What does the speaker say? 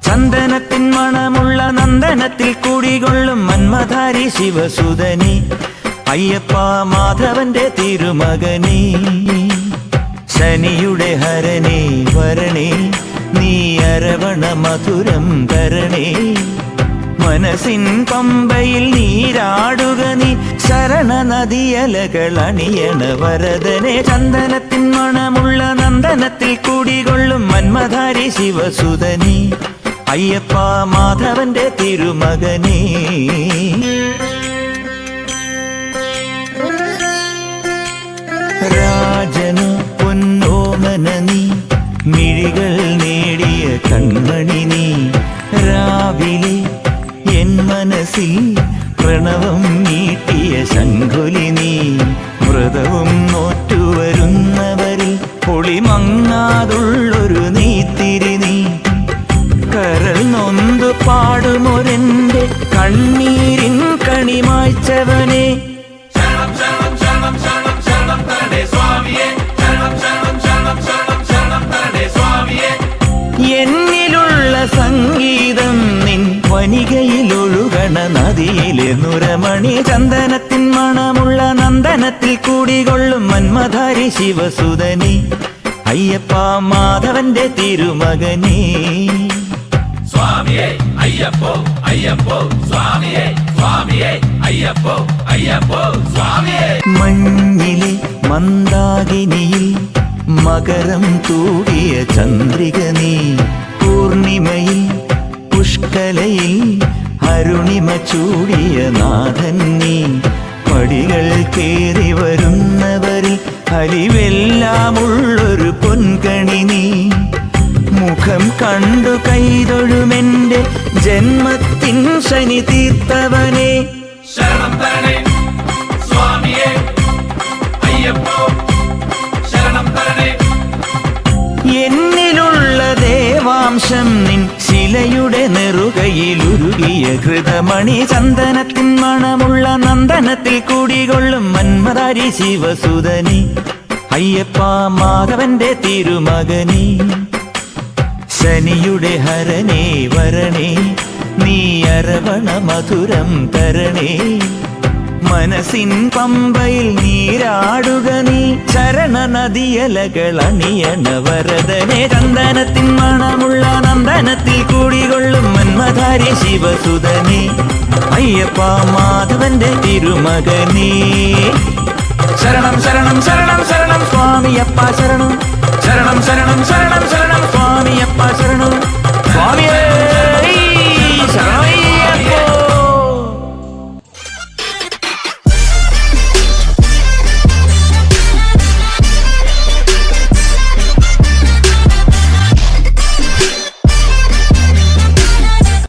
ചന്ദനത്തിൻ മണമുള്ള നന്ദനത്തിൽ കൂടികൊള്ളും മന്മധാരി ശിവസുതനി അയ്യപ്പ മാധവന്റെ തിരുമകനേ ശനിയുടെ ഹരനേ വരണേ നീ അരവണ മധുരം തരണേ മനസ്സിൻ പമ്പയിൽ നീരാടുക നീ ശരണ നദിയലകൾ അണിയണ വരദനെ ചന്ദനത്തിൻ മണമുള്ള നന്ദനത്തിൽ കൂടികൊള്ളും മന്മധാരി ശിവസുതനി അയ്യപ്പ മാധവന്റെ തിരുമകനേ രാജനു പൊന്നോമന നീ മിഴികൾ നേടിയ കൺമണി നീ രാവിലെ എൻ മനസ്സിൽ പ്രണവം നീട്ടിയ ശംഖുലി നീ വ്രതവും നോറ്റുവരുന്നവരിൽ പൊളിമങ്ങാതുള്ളൊരു നീത്തിരി നീ കരൾ നൊന്തു പാടുമൊരെന്റെ കണ്ണീരിൻ കണിമായ്ച്ചവനെ എന്നിലുള്ള സംഗീതം നിൻ വനികയിലൊഴുകണ നദിയിലെ നുരമണി ചന്ദനത്തിൻ മണമുള്ള നന്ദനത്തിൽ കൂടികൊള്ളും മന്മധാരി ശിവസുതനി അയ്യപ്പ മാധവന്റെ തിരുമകനേ സ്വാമിയേ അയ്യപ്പോ അയ്യപ്പോ സ്വാമിയേ സ്വാമിയേ അയ്യപ്പോ അയ്യപ്പോ സ്വാമിയേ മഞ്ഞിലെ മന്ദാകിനിയിൽ മകരം തൂടിയ ചന്ദ്രിക നീ പൂർണിമയിൽ പുഷ്കലയിൽ അരുണിമ ചൂടിയ നാഥൻ നീ പടികൾ കേറി വരുന്നവരിൽ അലിവെല്ലാമുള്ളൊരു പൊൻകണി നീ മുഖം കണ്ടു കൈതൊഴുമെന്റെ ജന്മത്തിൻ ശനി തീർത്തവനെ ശരണം തരണേ സ്വാമിയേ അയ്യപ്പോ ശരണം തരണേ എന്നിലുള്ള ദേവാംശം നിൻ ശിലയുടെ നെറുകയിലുരുകിയ ഹൃദമണി ചന്ദനത്തിൻ മണമുള്ള നന്ദനത്തിൽ കൂടികൊള്ളും മന്മധാരി ശിവസുതനി അയ്യപ്പ മാധവന്റെ തിരുമകനേ ശനിയുടെ ഹരനേ വരണേ നീ അരവണ മധുരം തരണേ മനസ്സിൻ പമ്പയിൽ നീരാടുക നീ ശരണ നദിയലകൾ അണിയണ വരദനെ ചന്ദനത്തിൻ മണമുള്ള നന്ദനത്തിൽ കൂടികൊള്ളും മന്മധാരി ശിവസുതനെ അയ്യപ്പ മാധവന്റെ തിരുമകനേ ശരണം ശരണം ശരണം ശരണം സ്വാമിയപ്പ ശരണം ശരണം ശരണം ശരണം ശരണം സ്വാമിയപ്പ ശരണം